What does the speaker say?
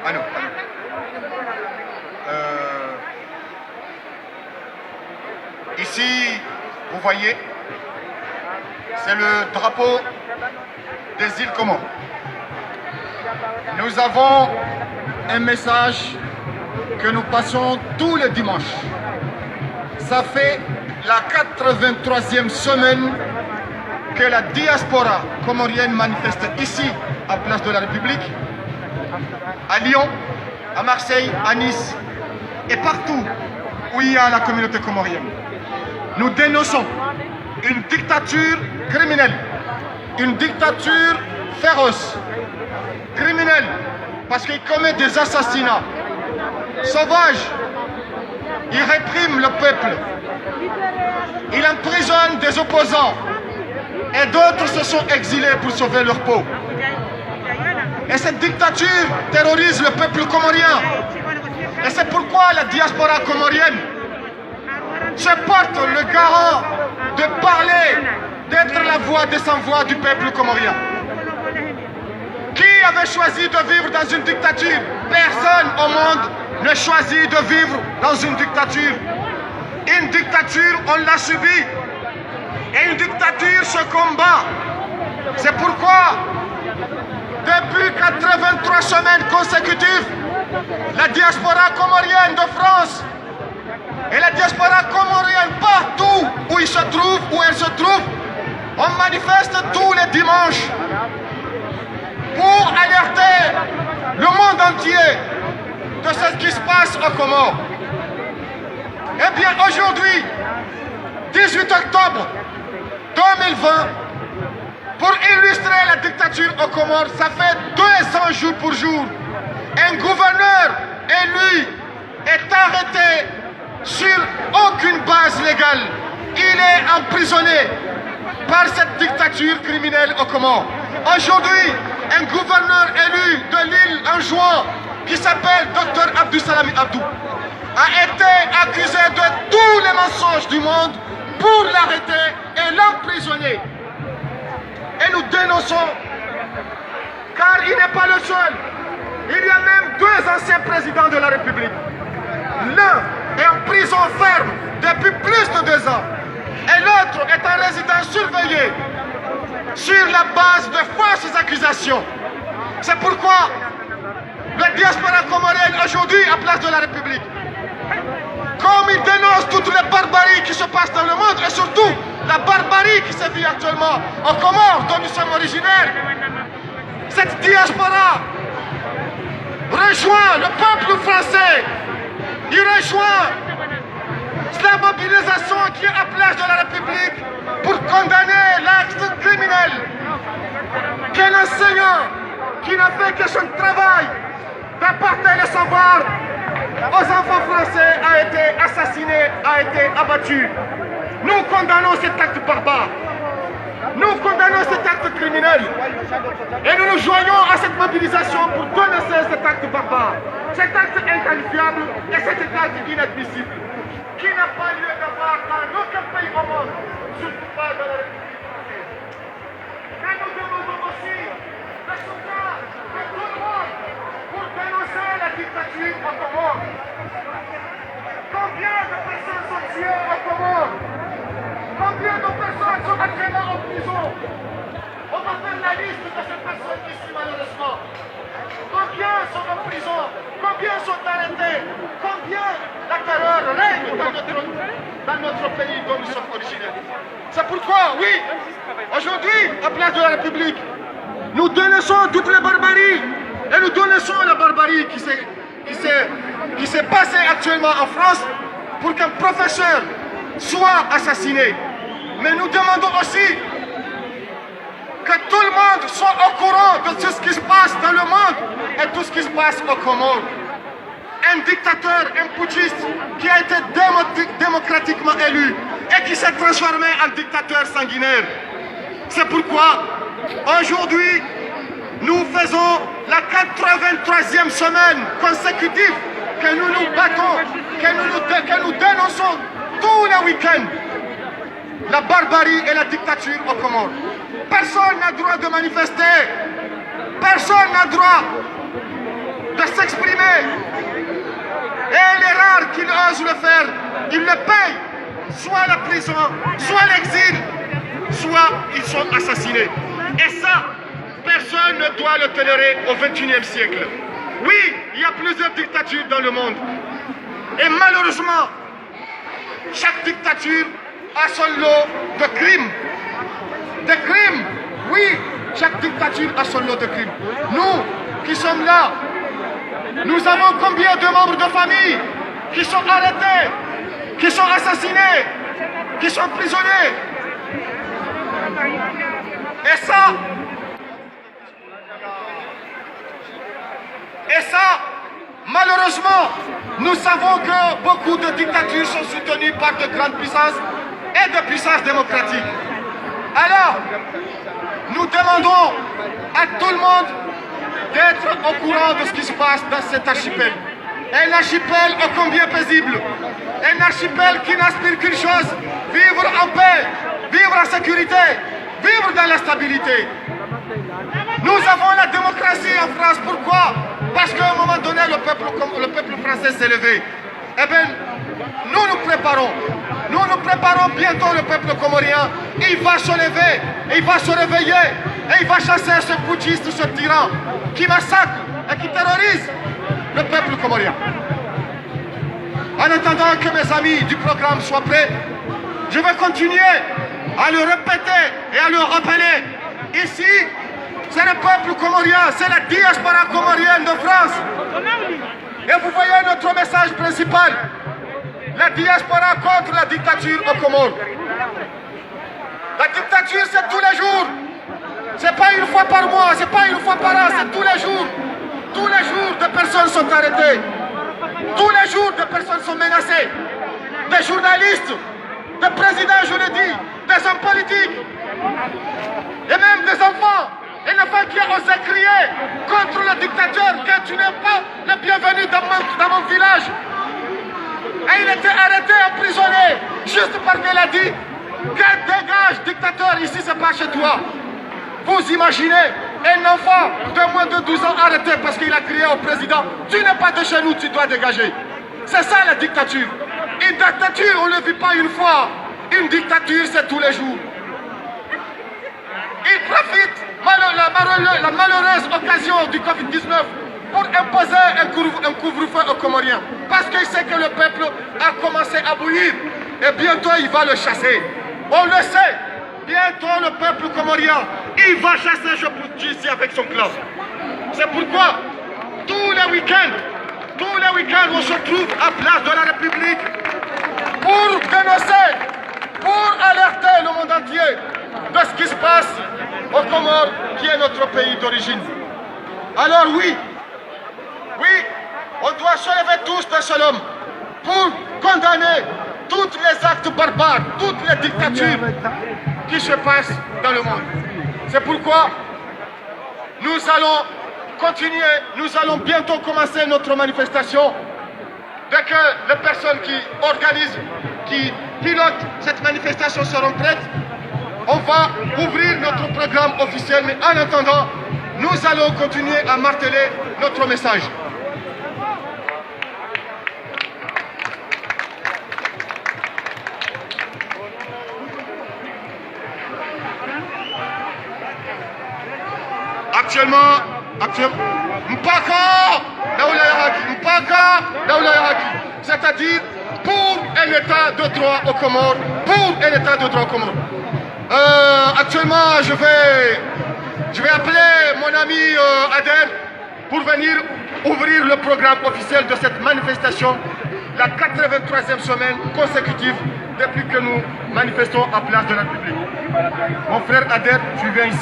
Allô. Ici, vous voyez, c'est le drapeau des îles Comores. Nous avons un message que nous passons tous les dimanches. Ça fait la 83e semaine que la diaspora comorienne manifeste ici, à Place de la République, à Lyon, à Marseille, à Nice et partout où il y a la communauté comorienne. Nous dénonçons une dictature criminelle, une dictature féroce, criminelle, parce qu'il commet des assassinats sauvages. Il réprime le peuple, il emprisonne des opposants et d'autres se sont exilés pour sauver leur peau. Et cette dictature terrorise le peuple comorien. Et c'est pourquoi la diaspora comorienne se porte le garant de parler, d'être la voix des sans-voix du peuple comorien. Qui avait choisi de vivre dans une dictature? Personne au monde ne choisit de vivre dans une dictature. Une dictature, on l'a subie. Et une dictature se combat. C'est pourquoi, depuis 83 semaines consécutives, la diaspora comorienne de France et la diaspora comorienne partout où il se trouve, où elle se trouve, on manifeste tous les dimanches pour alerter le monde entier de ce qui se passe aux Comores. Eh bien, aujourd'hui, 18 octobre 2020, pour illustrer la dictature aux Comores, ça fait 200 jours pour jour. Un gouverneur élu est arrêté sur aucune base légale. Il est emprisonné par cette dictature criminelle aux Comores. Aujourd'hui, un gouverneur élu de l'île Anjouan, qui s'appelle Dr Abdussalami Abdou, a été accusé de tous les mensonges du monde pour l'arrêter et l'emprisonner. Et nous dénonçons, car il n'est pas le seul. Il y a même deux anciens présidents de la République. L'un est en prison ferme depuis plus de 2 ans et l'autre est en résidence surveillée sur la base de fausses accusations. C'est pourquoi la diaspora comorienne aujourd'hui à Place de la République, comme il dénonce toutes les barbaries qui se passent dans le monde et surtout la barbarie qui se vit actuellement aux Comores dont nous sommes originaires, cette diaspora rejoint le peuple français, il rejoint la mobilisation qui est à Place de la République pour condamner l'acte criminel qu'un enseignant qui n'a fait que son travail d'apporter le savoir aux enfants français a été assassiné, a été abattu. Nous condamnons cet acte barbare. Nous condamnons cet acte criminel. Et nous nous joignons à cette mobilisation pour dénoncer cet acte barbare. Cet acte inqualifiable et cet acte inadmissible qui n'a pas lieu d'avoir dans aucun pays au monde, surtout pas dans la République française. Mais nous demandons aussi le soutien de tout le monde pour dénoncer la dictature aux Comores. Combien de personnes sont tuées aux Comores? Combien de personnes sont actuellement en prison? On va faire la liste de ces personnes ici malheureusement. Combien sont en prison? Combien sont arrêtés? Combien la terreur règne dans notre pays dont nous sommes originaires? C'est pourquoi, oui, aujourd'hui, à Place de la République, nous dénonçons toutes les barbaries et nous dénonçons la barbarie qui s'est passée actuellement en France pour qu'un professeur soit assassiné. Mais nous demandons aussi que tout le monde soit au courant de tout ce qui se passe dans le monde et tout ce qui se passe aux Comores. Un dictateur, un putschiste qui a été démocratiquement élu et qui s'est transformé en dictateur sanguinaire. C'est pourquoi aujourd'hui nous faisons la 83e semaine consécutive que nous nous battons, que nous dénonçons tous les week-ends la barbarie et la dictature aux Comores. Personne n'a droit de manifester. Personne n'a droit de s'exprimer. Et les rares qui osent le faire, ils le payent. Soit la prison, soit l'exil, soit ils sont assassinés. Et ça, personne ne doit le tolérer au XXIe siècle. Oui, il y a plusieurs dictatures dans le monde. Et malheureusement, chaque dictature a son lot de crimes. Des crimes, oui, chaque dictature a son lot de crimes. Nous qui sommes là, nous avons combien de membres de famille qui sont arrêtés, qui sont assassinés, qui sont prisonniers. Et ça, malheureusement, nous savons que beaucoup de dictatures sont soutenues par de grandes puissances et de puissances démocratiques. Alors, nous demandons à tout le monde d'être au courant de ce qui se passe dans cet archipel. Un archipel ô combien paisible. Un archipel qui n'aspire qu'une chose, vivre en paix, vivre en sécurité, vivre dans la stabilité. Nous avons la démocratie en France. Pourquoi? Parce qu'à un moment donné, le peuple français s'est levé. Eh bien, nous préparons bientôt le peuple comorien. Il va se lever, il va se réveiller, et il va chasser ce putschiste, ce tyran, qui massacre et qui terrorise le peuple comorien. En attendant que mes amis du programme soient prêts, je vais continuer à le répéter et à le rappeler. Ici, c'est le peuple comorien, c'est la diaspora comorienne de France. Et vous voyez notre message principal. La diaspora contre la dictature aux Comores. La dictature, c'est tous les jours. C'est pas une fois par mois, c'est pas une fois par an, c'est tous les jours. Tous les jours, des personnes sont arrêtées. Tous les jours, des personnes sont menacées. Des journalistes, des présidents, je le dis, des hommes politiques, et même des enfants. Un enfant qui a osé crier contre le dictateur que tu n'es pas le bienvenu dans mon village. Et il était arrêté, emprisonné, juste parce qu'elle a dit que dégage, dictateur, ici c'est pas chez toi. Vous imaginez un enfant de moins de 12 ans arrêté parce qu'il a crié au président, tu n'es pas de chez nous, tu dois dégager. C'est ça la dictature. Une dictature, on ne le vit pas une fois. Une dictature, c'est tous les jours. Il profite la malheureuse occasion du Covid-19 pour imposer un couvre-feu aux Comoriens. Parce qu'il sait que le peuple a commencé à bouillir. Et bientôt, il va le chasser. On le sait. Bientôt, le peuple comorien, il va chasser ce putschiste avec son clan. C'est pourquoi, tous les week-ends, on se trouve à Place de la République pour dénoncer, pour alerter le monde entier de ce qui se passe aux Comores, qui est notre pays d'origine. Alors oui, on doit se lever tous d'un seul homme pour condamner tous les actes barbares, toutes les dictatures qui se passent dans le monde. C'est pourquoi nous allons continuer, nous allons bientôt commencer notre manifestation. Dès que les personnes qui organisent, qui pilotent cette manifestation seront prêtes, on va ouvrir notre programme officiel, mais en attendant, nous allons continuer à marteler notre message. Actuellement, c'est-à-dire pour un état de droit aux Comores, actuellement, je vais appeler mon ami Ader pour venir ouvrir le programme officiel de cette manifestation, la 83e semaine consécutive depuis que nous manifestons à Place de la République. Mon frère Ader, tu viens ici.